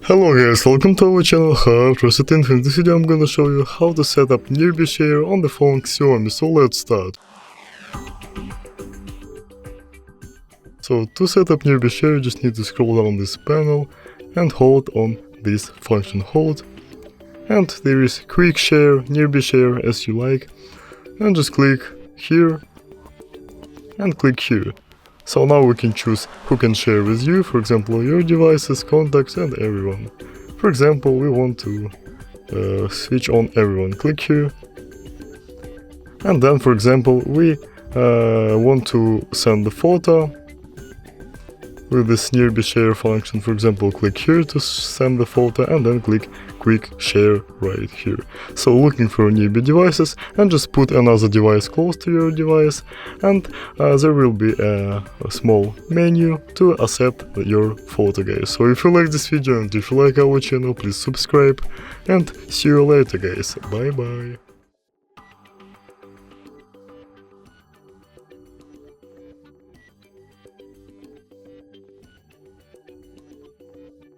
Hello guys, welcome to our channel HardReset.Info. In this video I'm gonna show you how to set up nearby share on the phone XIAOMI, so let's start. So to set up nearby share you just need to scroll down this panel and hold on this function hold. And there is quick share, nearby share as you like, and just click here and click here. So now we can choose who can share with you, for example your devices, contacts and everyone. For example, we want to switch on everyone, click here. And then for example we want to send the photo with this nearby share function. For example, click here to send the photo and then click quick share right here. So looking for nearby devices and just put another device close to your device, and there will be a small menu to accept your photo, guys. So if you like this video and if you like our channel, please subscribe and see you later, guys. Bye bye.